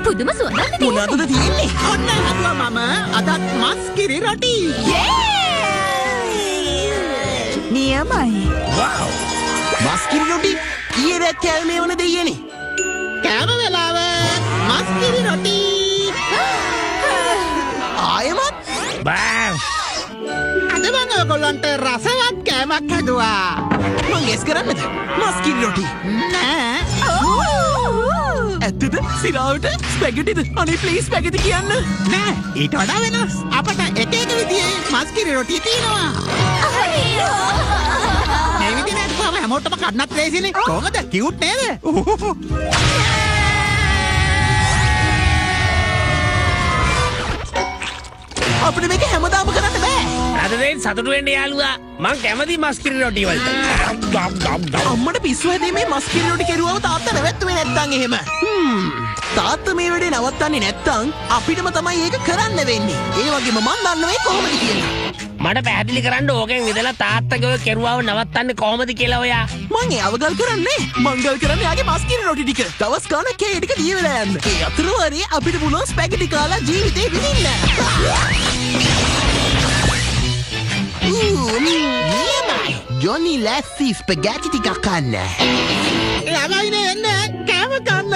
පුදුම සුවඳක් තියෙනවා. මොනවද තියෙන්නේ? ඔන්න හදුවා මම අදත් මස් කිරි රොටි. නියමයි. වව්. මස් කිරි රොටි ඊයේ රැත් කෑමේ වුණ දෙයියනේ. කෑම වෙලාව මස් කිරි රොටි. ආයෙමත් බෑ අද මම ඔයගොල්ලන්ට රසවත් කෑමක් හදුවා. මං ගෙස් කරන්නද? මස් කිරි රොටි. නෑ. ඇත්තද? සිරාවට ස්පැගටිද? අනේ ප්ලීස් ස්පැගටි කියන්න. නෑ ඊට වඩා වෙනස්. අපට එක එක විදිහේ මස් කිරි රොටි තියෙනවා. මේ විදිහට හදුවාම හැමෝටම කන්නත් ලේසිනේ. කොහමද? කියුට් නේද? අපිට මේක හැමදාම කරන්න බෑ. අද දෙයින් සතුටු වෙන්න යාළුවා මං කැමති මස් කිරි රොටි වලට අම්මට පිස්සු හැදේ මේ මස් කිරි රොටි කෙරුවම තාත්තා නැවැත්තුවේ නැත්තම් එහෙම. තාත්තා මේ වැඩේ නවත්තන්නේ නැත්තම් අපිටම තමයි ඒක කරන්න වෙන්නේ. ඒ වගේම මන් දන්නේ කොහොමද කියලා. මට පැහැදිලි කරන්න ඕකෙන් විදලා තාත්තගේ ඔය කෙරුවාව නවත්තන්නේ කොහොමද කියලා ඔයා මං ඒ අවගල් කරන්නේ. මංගල් කරන්නේ යාගේ මස් කිරි රොටි ටික. දවස් ගානක් ඒ ටික දී වෙලා යන්න. ඒ අතරවාරේ අපිට පුළුවන් ස්පැගටි කාලා ජීවිතේ විඳින්න. ජොනි ලැස්සි ස්පැගටි ටිකක් කන්න. ළමයිනේ එන්න කෑම කන්න.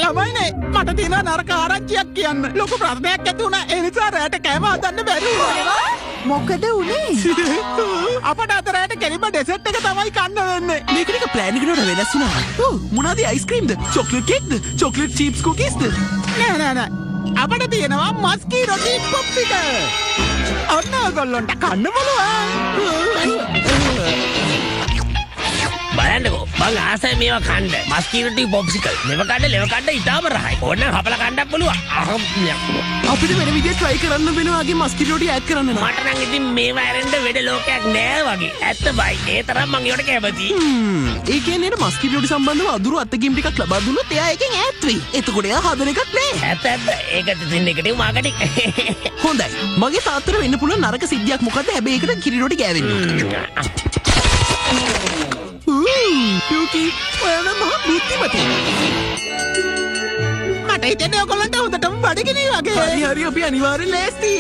ළමයිනේ මට තියෙන නරක ආරංචියක් කියන්න. ලොකු ප්‍රශ්නයක් ඇති වුණා. ඒ නිසා රැට කෑම හදන්න බැරි වුණා. මොකද උනේ? අපට අද රැට කෙලිම ඩෙසර්ට් එක තමයි කන්න වෙන්නේ. මේක නික ප්ලෑන් එකට වෙනස් වුණා. ඔව් මොනවාද අයිස්ක්‍රීම්ද? චොක්ලට් කේක්ද? චොක්ලට් චිප්ස් කුකීස්ද? නෑ. අපට තියෙනවා මස් කිරි රොටි පොප්සිකල්. ඔන්න ඔයගොල්ලන්ට කන්න බලන්න. බලන්නකෝ මං ආසයි මේවා කන්න මස් කිරි රොටි පොප්සිකල් ලෙව කන්න ඉතාලම රහයි ඕන්න හපලා කන්නත් පුළුවන් අපිට වෙන විදිහට try කරන්න වෙනවා වගේ මස් කිරි රොටි ඇඩ් කරන්න නම්. මට නම් ඉතින් මේවා ඇරෙන්න වෙඩ ලෝකයක් නෑ වගේ ඇත්ත බයි ඒ තරම් මං ඒවට කැමතියි ඒ කියන්නේ මස් කිරි රොටි සම්බන්ධව අදුරු අත්දැකීම් ටිකක් ලබා දුන්නොත් එයා එකෙන් ඈත් වෙයි. එතකොට එයා හදන එකක් නෑ. ඇත්ත ඒක තින් එකට මාකටිං හොඳයි. මගේ තාත්තට වෙන්න පුළුවන් නරක සිද්ධියක් මොකද්ද? හැබැයි ඒකට කිරි රොටි ගෑවෙන්න. ටූකි ඔයාලා මහ බුද්ධිමතෙක්. මට හිතෙන්නේ ඔයගොල්ලන්ට හොඳටම බඩගිනි වගේ. හරි අපි අනිවාර්යෙන් ලෑස්ති.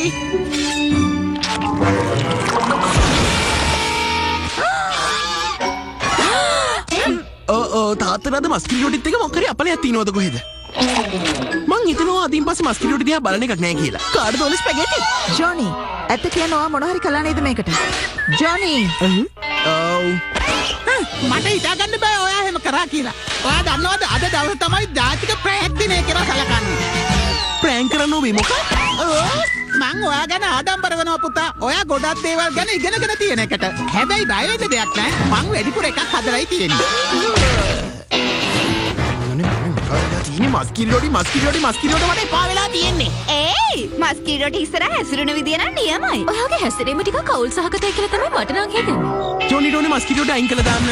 තාත්තට අද මස් කිරි රොටිත් එක මොකක් හරි අපලයක් තියනවද කොහෙද? මං හිතනවා අදින් පස්සේ මස් කිරි රොටි දිහා බලන එකක් නෑ කියලා. කාටද ඕනේ ස්පැගටි? ජොනි, ඇත්ත කියනවා මොන හරි කළා නේද මේකට? ජොනි. මට හිතාගන්න බෑ ඔයා එහෙම කරා කියලා. ඔයා දන්නවද අද දවසේ තමයි ජාතික ප්‍රෑන්ක් දිනේ කියලා සැලකන්නේ. ප්‍රෑන්ක් කරන්න ඕනේ මොකක්ද? මං ඔයා ගැන ආඩම්බර වෙනවා පුතා. ඔයා ගොඩක් දේවල් ගැන ඉගෙනගෙන තියෙන එකට. හැබැයි බය වෙන්න දෙයක් නෑ. මං වැඩිපුර එකක් හදලායි තියෙන්නේ. මස් කිරි රොටි මට එපා වෙලා තියෙන්නේ. ඒයි මස් කිරි රොටි ඉස්සරහ හැසිරෙන විදිය නම් නියමයි. ඔයාගේ හැසිරීම ටික කවුල් සහගතයි කියලා තමයි මට නම් හිතෙන්නේ. ජොනි ඩෝනි මස් කිරි රොටි අයින් කළා දාන්න.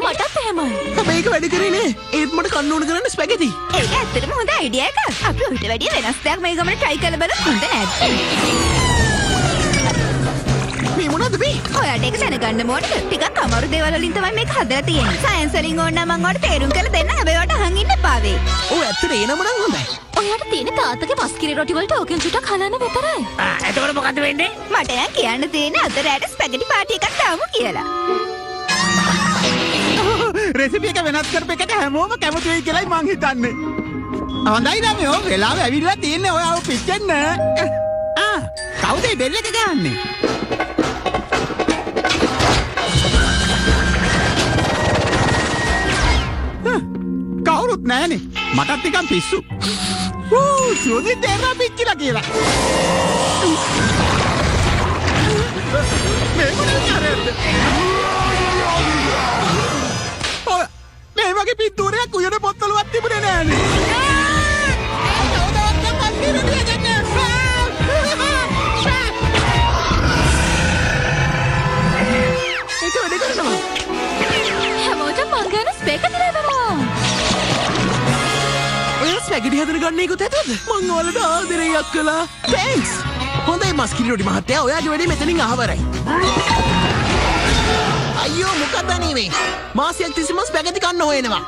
මටත් එහෙමයි. හැබැයි ඒක වැඩි කරේ නෑ. ඒත් මට කන්න ඕන කරන්නේ ස්පැගටි. ඒක ඇත්තටම හොඳ අයිඩියා එකක්. අපි උන්ට වැඩිය වෙනස් දෙයක් මේ ගමන try කරලා බලමු. හොඳ නැද්ද? මේ මොනවද මේ? ඔයාට ඒක දැනගන්න ඕනද? ටිකක් අමාරු දේවල් වලින් තමයි මේක හදලා තියෙන්නේ. සයන්ස් වලින් ඕන නම් මම ඔයාලට තේරුම් කරලා දෙන්න. හැබැයි ඔයාට අහන් ඉන්න එපා වෙයි. ඔව් ඇත්තට ඒ නම නම් හොඳයි. ඔයාට තියෙන තාත්තගේ මස් කිරි රොටි වලට ඕකෙන් චුට්ටක් හලන්න විතරයි. එතකොට මොකද වෙන්නේ මට නම් කියන්න තියෙන්නේ අද රැට ස්පැගටි පාටි එකක් දාමු කියලා. රෙසිපි එක වෙනස් කරපෙකට හැමෝම කැමති වෙයි කියලායි මං හිතන්නේ. හොඳයි නම් ඔය වෙලාව ඇවිල්ලා තියෙන්නේ ඔයාව පිච්චෙන්න. කවුද මේ බෙල් එක ගහන්නේ? කවුරුත් නෑනේ. මටත් නිකන් පිස්සු. සුවඳ තේරෙනවා පිච්චිලා කියලා. මේ මොනවද කරන්නේ? මේ වගේ පිටුරයක් උයන පොත්වලවත් තිබුණේ නෑනේ. ඒක වැඩ කරනවා. හැමෝටම මං ගැන ස්පැගටි ලැබෙනවා. ඔය ස්පැගටි හදන ගන්න එකත් ඇතද? මං ඔයාලට ආදරයක් කළා. තෑන්ක්ස්. හොඳයි මස් කිරි රොටි මහත්තයා ඔයාගේ වැඩේ මෙතනින් අහවරයි. අයියෝ මොකක්ද නේ මාසයක් තිස්සේම ස්පැගටි කන්න හොයනවා.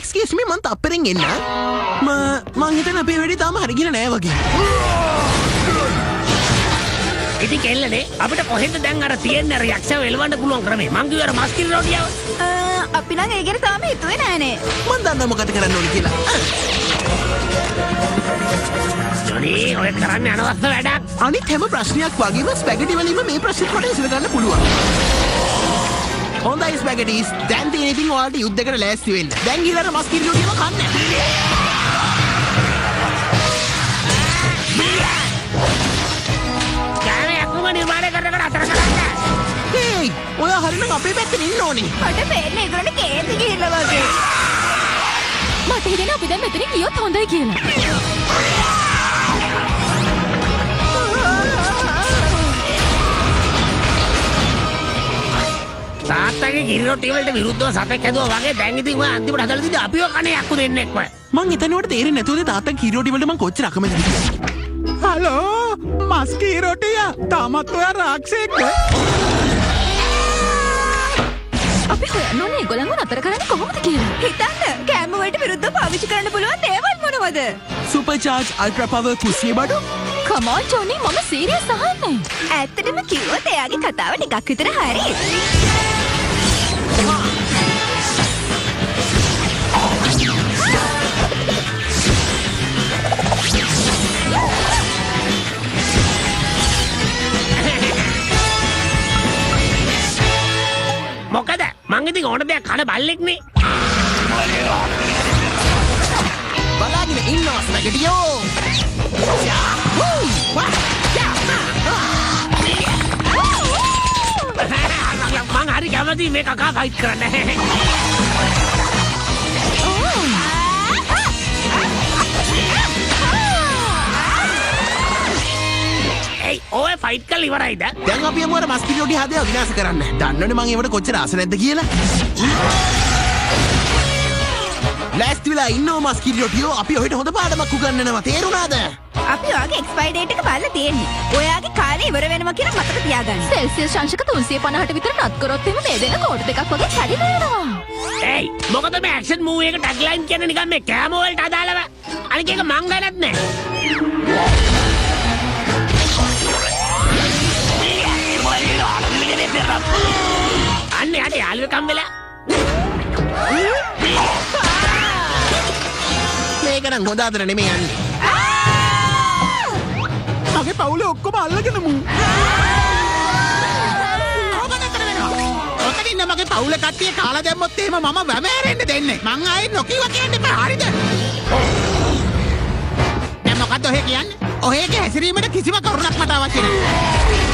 එක්ස්කියුස් මී මං තප්පරෙන් එන්න මං හිතන්නේ අපේ වැඩේ තාම හරි ගිහලා නෑ වගේ ඉතින් කෙල්ලනේ අපිට කොහෙන්ද දැන් අර තියෙන අර යක්ෂව එලවන්න පුළුවන් ක්‍රමේ මං කිව්ව අර මස්කිරි රෝටියව අපි නම් ඒ ගැන තාම හිතුවේ නෑනේ. මං දන්නවා මොකද කරන්න ඕනේ කියලා ජොනි ඔය කරන්න අනවශ්‍ය වැඩක් අනිත් හැම ප්‍රශ්නයක් වගේම ස්පැගටි වලින්ම මේ ප්‍රශ්නෙත් මට විසඳගන්න පුළුවන් හොඳයි ස්පැගටිස් දැන් තියෙන ඉතින් ඔයාලට යුද්ධයකට ලෑස්ති වෙන්න දැන් ගිහලා අර මස්කිරි රෝටියම කන්න නිර්මාණය කරනකට අතර කරන්න හේයි ඔයා හරිනම් අපේ පැත්තෙන් ඉන්න ඕනේ මට පේන්නේ ඒගොල්ලන්ට කේන්ති ගිහිල්ලා වගේ. මට හිතෙනවා අපි දැන් මෙතනින් ගියොත් හොඳයි කියලා. තාත්තගේ කිරි රොටි වලට විරුද්ධව සතෙක් හැදුවා වගේ දැන් ඉතින් ඔය අන්තිමට හදලා තියදී අපිව කන්නේ යක්කු දෙන්නෙක්ම මං හිතන්නේ ඔයාලට තේරෙන්නේ නැතුවද තාත්තා කිරි රෝටි වලට මං කොච්චර අකමැතිද කියලා හලෝ මස්කී රොටිය තාමත් ඔයා රාක්ෂයෙක්ද අපි හොයන්න ඕනේ ඒගොල්ලන්ව නතර කරන්නේ කොහොමද කියලා. හිතන්න කෑම වලට විරුද්ධව පාවිච්චි කරන්න පුළුවන් දේවල් මොනවද? සුපර් චාර්ජ් අල්ට්‍රා පවර් කුස්සිය බඩු Come on ජොනි මම සීරියස් අහන්නේ. ඇත්තටම කිව්වොත් එයාගේ කතාව ටිකක් විතර හරි. මොකද මං ඉතින් ඕන දෙයක් කන බල්ලෙක්නේ බලාගෙන ඉන්නවා ස්පැගටියෝ මං හරි කැමති මේ කකා ෆයිට් කරන්න ඒයි ඔය ෆයිට් කරලා ඉවරයිද දැන් අපි යමු අර මස්කිරි රෝටි හදේ විනාශ කරන්න දන්නවනේ මං ඒවට කොච්චර ආස නැද්ද කියලා ලෑස්ති වෙලා ඉන්නවා මස්කිරි රෝටියෝ අපි ඔහෙට හොඳ පාඩමක් උගන්වනවා තේරුණාද අපි ඔයාගේ එක්ස්පයර් ඩේට් එක බලලා තියෙන්නේ. ඔයාගේ කාලේ ඉවර වෙනවා කියලා මතක තියාගන්න. සෙල්සියස් අංශක 350ට විතර නත් කරොත් එහෙම මේ දෙන කෝට් දෙකක් වගේ කැඩිලා යනවා. ඒයි මොකද මේ ඇක්ෂන් මූවි එක ටැග්ලයින් කියන්නේ නිකන් මේ කෑම වලට අදාළව අනික එක මං ගන්නත් නෑ අන්න යට යාළුවෙකම් වෙලා මේක නම් හොඳ ආදර නෙමෙයි යන්නේ මගේ පවුලේ ඔක්කොම අල්ලගෙන මු ඔතනින් මගේ පවුල කට්ටිය කාලා දැම්මොත් එහෙම මම වැමෑරෙන්න දෙන්නේ මං ආයේ නොකියව කියන්න එපා හරිද දැන් මොකද්ද ඔහෙ කියන්නේ ඔහෙගේ හැසිරීමට කිසිම කරුණක් මට අවශ්‍ය නැහැ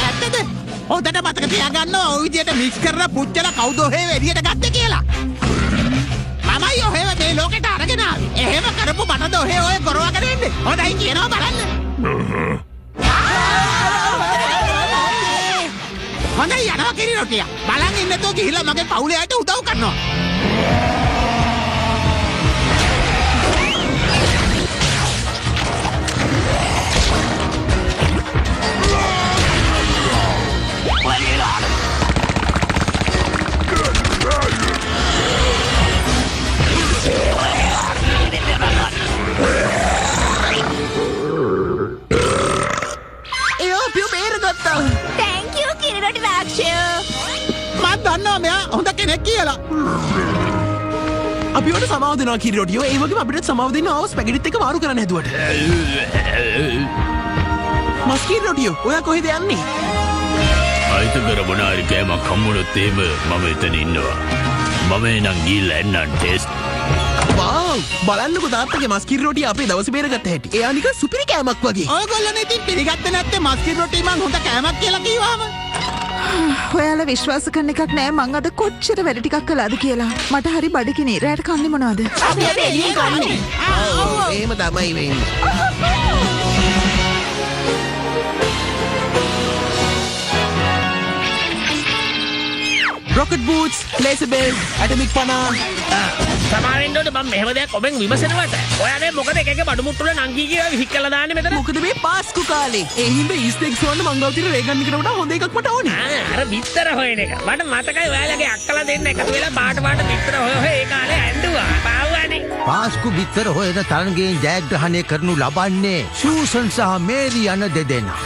ඇත්තද හොඳට මතක තියාගන්න ඔය විදියට මික්ස් කරලා පුච්චලා කවුද ඔහෙ එළියට ගත්තේ කියලා මමයි ඔහෙව මේ ලෝකෙට අරගෙන ආවේ එහෙම කරපු මටද ඔහෙ ඔය කරවගෙන ඉන්නේ හොඳයි කියනවා බලන්න හොඳයි යනවා කිරි රොටිය බලන් ඉන්නතෝ ගිහිල්ලා මගේ පවුලේ අයට උදව් කරනවා Thank you කිරි රොටි රාක්ෂයෝ. මම දන්නවා මෙයා හොඳ කෙනෙක් කියලා අපි ඔයාලට සමාව දෙනවා කිරි රෝටියෝ ඒ වගේම අපිට සමාව දෙන්න ආව ස්පැගටිත් එක මාරු කරන්න හැදුවට මස්කිරි රෝටියෝ ඔයා කොහෙද යන්නේ අයිතකර මොනාරි කෑමක් හම්බුනොත් එහෙම මම එතන ඉන්නවා මම එනම් ගිහිල්ලා එන්නම් ටෙස්ට් වාව් බලන්නකෝ තාත්තගේ මස්කිරි රෝටිය අපේ දවසේ බේරගත්ත හැටි එයා නිකන් සුපිරි කෑමක් වගේ ඔයගොල්ලෝනේ ඉතින් පිළිගත්තේ නැත්තේ මස්කිරි රොටි මං හොඳ කෑමක් කියලා කිව්වම ඔයාලා විශ්වාස කරන එකක් නෑ මං අද කොච්චර වැඩ ටිකක් කළාද කියලා මට හරි බඩගිනි රැට කන්නේ මොනවද අපි අද එළියේ කන්නේ එහෙම තමයි වෙන්නේ rocket boots, laser belt, atomic panna. සමාවෙන්ඩෝට බම් මෙහම දෙයක් ඔබෙන් විමසනවට ඔයානේ මොකද එකක බඩු මුට්ටුල නංගී කියලා හික් කළා දාන්නේ මෙතන මොකද මේ පාස්කු කාලේ ඒ හින්දා ඊස්ට් එග්ස් වන්න මංගල්තිර රේගන් එකට වඩා හොඳ එකක් මට ඕනේ. අර බිත්තර හොයන එක මට මතකයි ඔයාලගේ අක්කලා දෙන්න එකතු වෙලා පාට බිත්තර හොය ඒ කාලේ ඇඬුවා පාවුවානේ. පාස්කු බිත්තර හොයන තරගයෙන් ජයග්‍රහණය කරනු ලබන්නේ සූසන් සහ මේරි යන දෙදෙනා.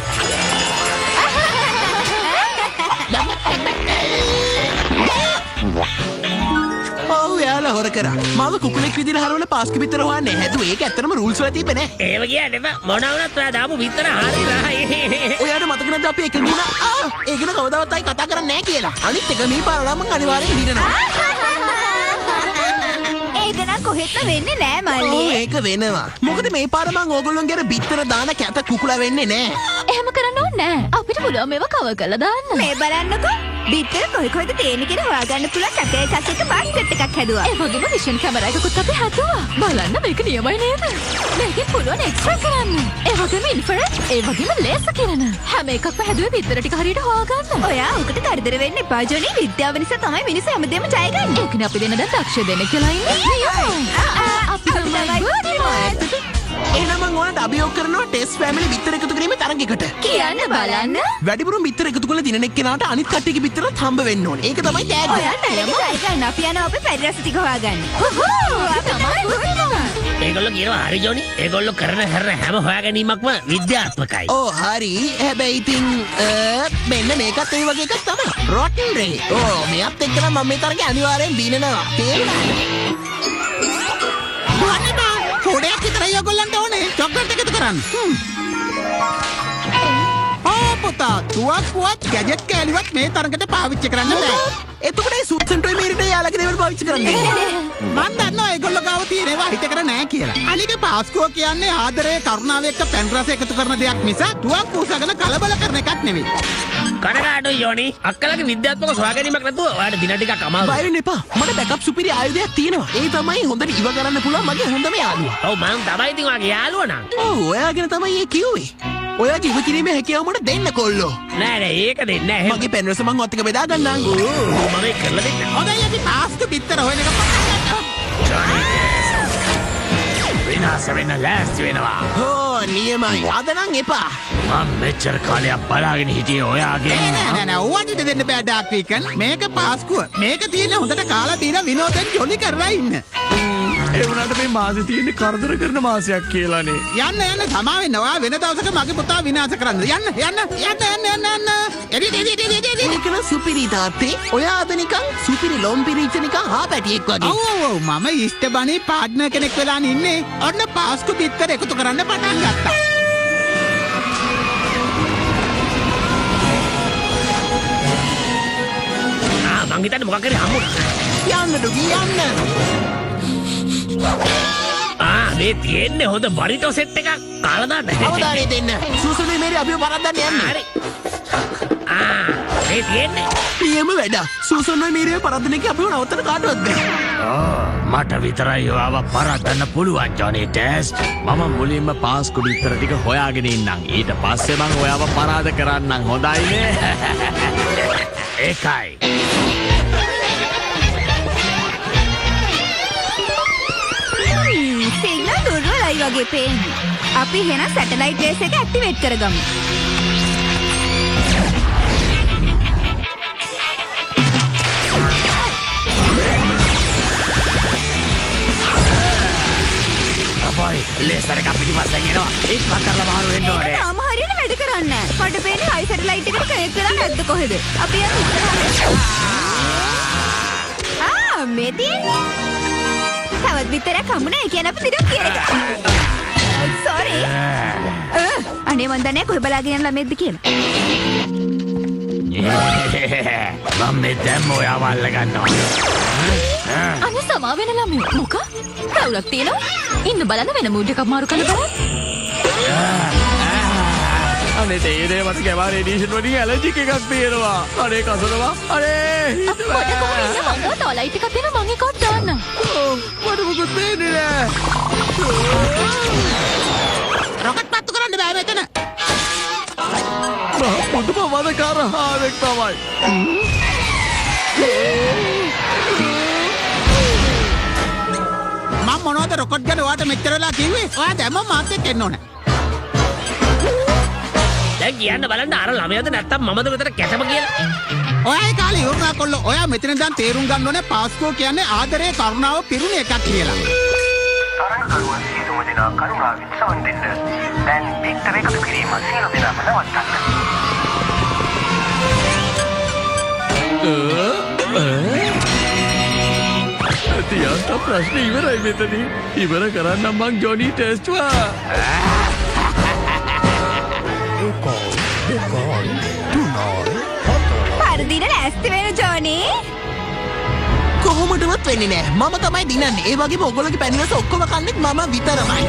ඔයාලා හොර කරා. මාව කුකුලෙක් විදිහට හරවලා පාස්කු බිත්තර හොයන්නේ හැදුවේ. ඒක ඇත්තටම රූල්ස් වල තිබ්බේ නෑ. ඒව කියන්නේ බා මොන වුණත් ඔයා දාපු බිත්තර හරි රහයි. ඔයාට මතක නැද්ද අපි එක ගුණා ඒක න කවදාවත් ආයි කතා කරන්නේ නෑ කියලා. අනිත් එක මේ පාරලා මං අනිවාර්යෙන් හිරනවා. ඒක නම් කොහෙත්ම වෙන්නේ නෑ මල්ලි. ඒක වෙනවා. මොකද මේ පාර මං ඕගොල්ලෝන්ගේ අර බිත්තර දාන කැත කුකුලා වෙන්නේ නෑ. එහෙම කරන්න ඕනේ නෑ. අපිට පුළුවන් මේව කවර් කරලා දාන්න. මේ බලන්නකෝ. බිත්තර කොහෙද තියෙන්නේ කියලා හොයාගන්න පුළුවන් කැටේ එකක් එක බස් සෙට් එකක් හැදුවා. ඒ වගේම විෂන් කැමරා එකකුත් අපි හැදුවා. බලන්න මේක නියමයි නේද? මේකෙන් පුළුවන් එක්ස්ට්‍රා කරන්න. ඒ වගේම ඉන්ෆ්‍රාරෙඩ්, ඒ වගේම ලේසර් කරන. හැම එකක්ම හැදුවේ බිත්තර ටික හරියට හොයාගන්න. ඔයා උකට කරදර වෙන්න එපා ජොනි. විද්‍යාව නිසා තමයි මිනිස්සු හැමදේම ජය ගන්නේ. ඒකනේ අපි දෙන්න දැන් දක්ෂ දෙනෙක් කියලා ඉන්නේ. අපි තමයි එහෙනම් මං ඕනට අභියෝග කරනවා ටෙස්ට් ෆැමිලි බිත්තර එකතු කිරීමේ තරගයකට. කියන්න බලන්න. වැඩිපුරම බිත්තර එකතු කරලා දිනන එක්කෙනාට අනිත් කට්ටියගේ බිත්තරත් හම්බ වෙන්න ඕනේ. ඒක තමයි ටැග් එක. ඔයා නෑම ජය ගන්න. අපි යනවා අපේ පරිරස ටික හොයාගන්න. ඒගොල්ලෝ කියනවා හරි ජොනි. ඒගොල්ලෝ කරන හැම හොයා ගැනීමක්ම විද්‍යාත්මකයි. ඕ හරි. හැබැයි ඉතින් මෙන්න මේකත් ඒ වගේ එකක් තමයි. රොටන් රේ. ඕ මෙයත් එක්ක නම් මම මේ තරගේ අනිවාර්යෙන් දිනනවා. තේරුණාද? පොඩයක් විතරයි ඔයගොල්ලන්ට ඕනේ. චොක්ලට් එකතු කරන්න. පුතා තුවක්කුවත් ගැජට් කෑලිවත් මේ තරගට පාවිච්චි කරන්න බෑ. එතකොට ඒ සූසන්ටෝයි මේරිට යාලගේ දේවල් පාවිච්චි කරන්නේ. මන් දන්නවා ඒගොල්ලෝ ගාව තියෙනවා හිතකර නෑ කියලා. අලිගේ පාස්කුව කියන්නේ ආදරය කරුණාව එක්ක පැන් රස එකතු කරන දෙයක් මිස තුවක්කු උසගෙන කලබල කරන එකක් නෙවෙයි. කනගාටුයි යෝනි. අක්කලගේ විද්‍යාත්මක සොයාගැනීමක් නැතුව ඔයාලට දින ටිකක් අමාරුයි. බය වෙන්න එපා. මට බෑකප් සුපිරි ආයුධයක් තියෙනවා. ඒ තමයි හොඳට ඉව කරන්න පුළුවන් මගේ හොඳම යාළුවා. ඔව් මං තමයි ඉතින් ඔයාගේ යාළුවා නම්. ඔව් ඔයා ගැන තමයි ඒ කිව්වේ. ඔයාගේ ඉව කිරීමේ හැකියාව මට දෙන්න කොල්ලෝ. නෑ නෑ ඒක දෙන්නේ නෑ. මගේ පෙන් රස මං ඔත් එක බෙදා ගන්නම්. මම ඒක කරලා දෙන්න. හොඳයි අපි පාස්කු බිත්තර හොයන එක පටන් ගන්නවා. විනාශ වෙන්න ලෑස්ති වෙනවා. ඕ නියමයි. අද නම් එපා. මම මෙච්චර කාලයක් බලාගෙන හිටියේ ඔයාගේ. නෑ ඕවට දෙන්න බෑ ඩාක් වීකන්. මේක පාස්කුව. මේක තියෙන හොඳට කාලා බීලා විනෝදෙන් ජොලි කරලා ඉන්න. ඒ වුණාට මේ මාසේ තියෙන්නේ කරදර කරන මාසයක් කියලානේ. යන්න සමා වෙන්න. ඔයා වෙන දවසක මගේ පුතා විනාශ කරන්න. යන්න. එඩි. ඒක නම් සුපිරි තාත්තේ. ඔයා අද නිකන් සුපිරි ලොම් පිරිච්ච නිකන් හා පැටියෙක් වගේ. ඔව් මම ඉෂ්ට බණේ පාර්ට්නර් කෙනෙක් වෙලා ඉන්නේ. ඔන්න පාස්කු බිත්තර එකතු කරන්න පටන් ගත්තා. මං හිතන්නේ මොකක් හරි හම්බුණා. යන්න ඩොගි යන්න. මේ තියෙන්නේ හොඳ බරිටෝ සෙට් එකක් කාලා දාන්න. අවධානය දෙන්න. සූසුනේ මේරි අපිව පරද්දන්න යන්නේ. හරි. මේ තියෙන්නේ. නියම වැඩ. සූසුනේ මේරිව පරද්දන එක අපිව නවත්තන කාටවත් බෑ. මට විතරයි ඔයාව පරද්දන්න පුළුවන් ජොනි ටෙස්ට්. මම මුලින්ම පාස්කු බිත්තර ටික හොයාගෙන ඉන්නම්. ඊට පස්සේ මං ඔයාව පරාද කරන්නම්. හොඳයිනේ. ඒකයි. සිග්නල් දුර්වලයි වගේ පේන්නේ. අපි එහෙනම් සැටලයිට් බේස් එක ඇක්ටිවේට් කරගමු. අපයි ලේසර් එක පිටිපස්සෙන් එනවා. ඒක පතරලා බහර වෙන්න ඕනේ. තාම හරියට වැඩ කරන්නේ නැහැ. මට පේන්නේ හයි සැටලයිට් එකට කනෙක්ට් වෙලා නැද්ද කොහෙද? අපි යමු ඉස්සරහට. මේ තියෙන්නේ. තවත් විතරක් හම්බුනේ. ඒ කියන්නේ අපි දිනුම් කියන එක. සෝරි. අනේ මන් දන්නේ කොහෙ බලාගෙන යන ළමෙක්ද කියලා. මම මේ දැම්ම ඔයාව අල්ල ගන්නවා. අනේ සමා වෙන ළමයෝ මොක? රවුලක් තියෙනවා. ඉන්න බලන්න වෙන මූඩ් එකක් මාරු කරලා බලන්න. අනේ තේරෙන්නේ මට කැමරා රේඩියේෂන් වලින් ඇලර්ජික් එකක් තියෙනවා. අනේ කසනවා. අනේ අපි පොඩ කොහොම ඉන්න මං ගාව ටොලයිට් එකක් තියෙනවා මං එකවත් දාන්න. මට මොකද වෙන්නේ නෑ. රොකට් පත්තු කරන්න බෑ මෙතන. පුදුම වදකාර හාවෙක් තමයි. මම මොනවද රොකට් ගැන ඔයාට මෙච්චර වෙලා කිව්වේ? ඔයා දැම්ම මාත් එක්ක එන්න ඕනේ. දැන් කියන්න බලන්න අර ළමයාද නැත්තම් මමද මෙතන කැටම කියලා. ඔයා ඒ කාලේ ඉවරනා කොල්ලෝ. ඔයා මෙතන ඉඳන් තේරුම් ගන්න ඕනේ පාස්කෝ කියන්නේ ආදරේ කරුණාව පිරුණ එකක් කියලා. තරඟකරුවන් සියලුම දෙනා කරුණාවෙන් සවන් දෙන්න. දැන් පිටර එකතු කිරීම සියලු දෙනාම නවත්තන්න. තියන්ට ප්‍රශ්න ඉවරයි මෙතනින්. ඉවර කරන්නම් මං ජොනි ටෙස්ට්වා. පරදින ලෑස්ති වෙන ජෝනි. කොහොමටවත් වෙන්නේ නෑ. මම තමයි දිනන්නේ. ඒ වගේම ඔයගොල්ලෝගේ පැණි ඔක්කොම කන්නේත් මම විතරමයි.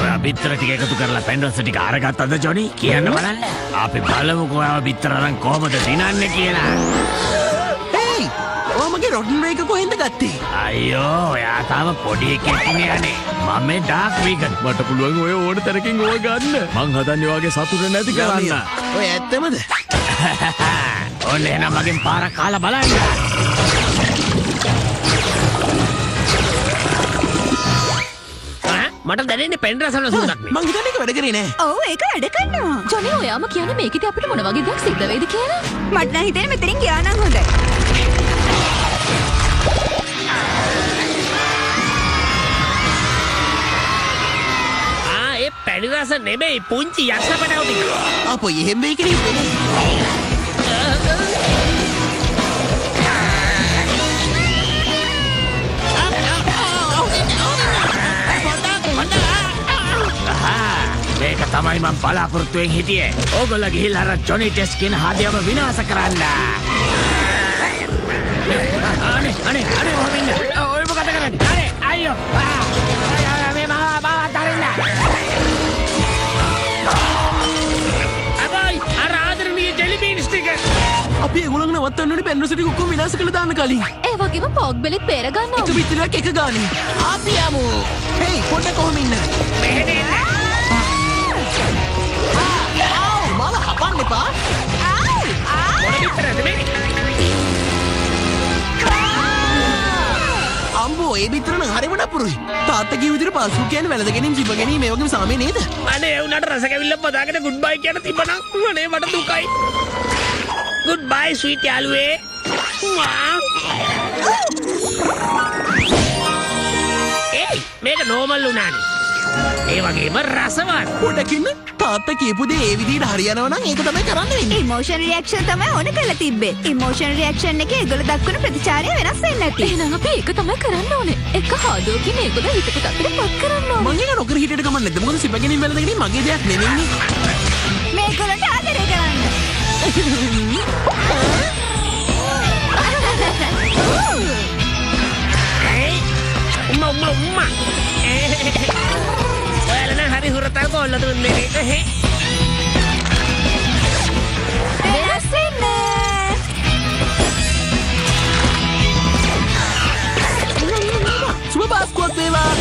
ඔයා බිත්තර ටික එකතු කරලා පැන්රස ටික අරගත්තද ජොනි? කියන්න බලන්න. අපි බලමුකෝ ඔයා බිත්තර අරන් කොහමද දිනන්නේ කියලා. හේයි! ඔයා මගේ රොටන් රේක කොහෙන්ද ගත්තේ? අයියෝ ඔයා තාම පොඩි එකෙක් නේ අනේ. මම මේ ඩාර්ක් වීගන්. මට පුළුවන් ඔය ඕන තරකින් ඕව ගන්න. මං හදන්නේ ඔයාගේ සතුට නැති කරන්න. ඔය ඇත්තමද? ඔන්න එහෙනම් මගෙන් පාරක් කාලා බලන්න. මට දැනෙන්නේ පෙන් රසවල සුදුසක් නේ. මං හිතන්නේ ඒක වැඩ කරේ නෑ. ඔව් ඒක වැඩ කරනවා. ජොනි ඔයාම කියන්නේ මේකෙදි අපිට මොන වගේ දෙයක් සිද්ධ වෙයිද කියලා? මට නම් හිතෙන්නේ මෙතනින් ගියා නම් හොඳයි. ඒ පැණි රස නෙමෙයි පුංචි යක්ෂ පැටව ටික. අපෝ එහෙම වෙයි කියලා වෙන්නේ. මේක තමයි මම බලාපොරොත්තුෙන් හිටියේ. ඕගොල්ලෝ ගිහිල්ලා අර ජොනි ටෙස් කියන හදයම විනාශ කරන්න. අනේ මොකද ඉන්නේ? ඔය මොකද කරන්නේ? අනේ අයියෝ. මේ මාව අතරින්න. අබයි අර ආදරණීය ජෙලි බීන්ස් ටික. අපි ඒගොල්ලන් නවත්තන්න ඕනේ පැණි ටික ඔක්කොම විනාශ කරලා දාන්න කලින්. ඒ වගේම පොග් බෙලිත් බේර ගන්න එක ඕනේ. විතරක් එක ගානේ. අපි යමු. හේයි පොඩ්ඩක් කොහොම ඉන්න? මෙහෙට එන්න. මාව හපන්න එපා. මොන විතරද මේ? අම්බෝ ඒ විතර නම් හරිම නපුරුයි. තාත්තා කිව්ව විදිහට පාස්කු කියන්නේ වැළඳ ගැනීම ජීව ගැනීම මේ වගේම සාමේ නේද? අනේ ඒ උනාට රස කැවිල්ල පදාගෙන ගුඩ් බයි කියන තිබ්බනම් අනේ මට දුකයි. ගුඩ් බයි ස්වීට් යාළුවේ. ඒයි මේක නෝමල් උනානේ. ඒ වගේම රසවත්. පොඩ්ඩක් ඉන්න. තාත්තා කියපු දේ ඒ විදිහට හරියනවා නම් ඒක තමයි කරන්න වෙන්නේ. ඉමෝෂන් රියැක්ෂන් තමයි ඕන කරලා තිබ්බේ. ඉමෝෂන් රියැක්ෂන් එකේ ඒගොල්ලෝ දක්වන ප්‍රතිචාරය වෙනස් වෙන්නේ නැති. එහෙනම් අපි ඒක තමයි කරන්න ඕනේ. එක හාදෝකින් ඒගොල්ලෝ හිතපු තත්ත්වෙට පත් කරන්න ඕනේ. මං ඒක නොකර හිටියට කමක් නැද්ද? මොකද සිප ගැනීම වැළඳ ගැනීම මගේ දෙයක් නෙමෙයිනේ. මේගොල්ලන්ට ආදරය කරන්න. උම්මා. ඔයාලා නම් හරි හුරතල් කොල්ල දුන්නේ නේ. වෙනස් වෙන්නේ. සුබ පාස්කුවක් වේවා.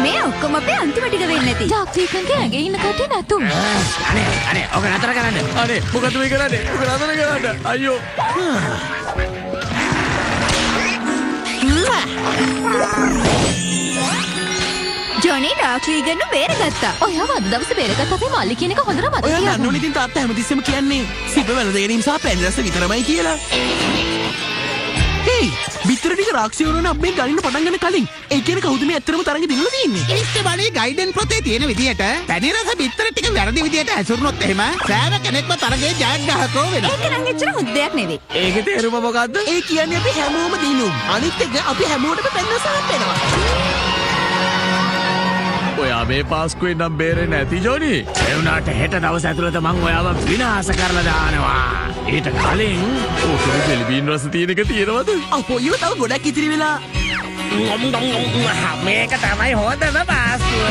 මේ ඔක්කොම අපේ අන්තිම ටික වෙන්නේ නැති. ජාක්ටිකන්ගේ ඇඟේ ඉන්න කට්ටිය නැතුම්. අනේ ඔක නතර කරන්න. අනේ මොකද මේ කරන්නේ? ඔක නතර කරන්න. අයියෝ. ජොනි ඩාර්ක් වීගන් බේරගත්තා. ඔයාව අද දවසේ බේරගත්ත අපේ මල්ලි කියන එක හොඳට මතක ඔයා තියාගන්න. දන්න ඕනේ ඉතින් තාත්තා හැමතිස්සෙම කියන්නේ සිප වැළඳ ගැනීම සහ පැණි රස විතරමයි කියලා. හේයි බිත්තර ටික රාක්ෂියවරුන් අපේ ගලින්න පටන් ගන්න කලින් ඒ කියන්නේ කවුද මේ ඇත්තටම තරඟ දිනලා තියෙන්නේ? ඉස්තේ ගයිඩන් පොතේ තියෙන විදිහට පැණි රස බිත්තර ටික වැරදි විදිහට ඇසුරුනොත් එහෙම සෑම කෙනෙක්ම තරගේ ජයග්‍රාහකෝ වෙනවා. ඒක නම් එච්චර හොඳ දෙයක් නෙවෙයි. ඒකේ තේරුම මොකද්ද? ඒ කියන්නේ අපි හැමෝම දිනුම්. අනිත් එක අපි හැමෝටම පැණි රස හම්බෙනවා. ඔයා මේ පාස්කුවෙන් නම් බේරෙන්නේ නැති ජොනි. ඒ වුණාට හෙට දවස් ඇතුළත මං ඔයාව විනාශ කරලා දානවා. ඊට කලින් ඕකේ ජෙලිබීන් රස තියෙන එක තියෙනවද? අපෝ ඊව තව ගොඩක් ඉතිරි වෙලා. මේක තමයි හොඳම පාස්කුව.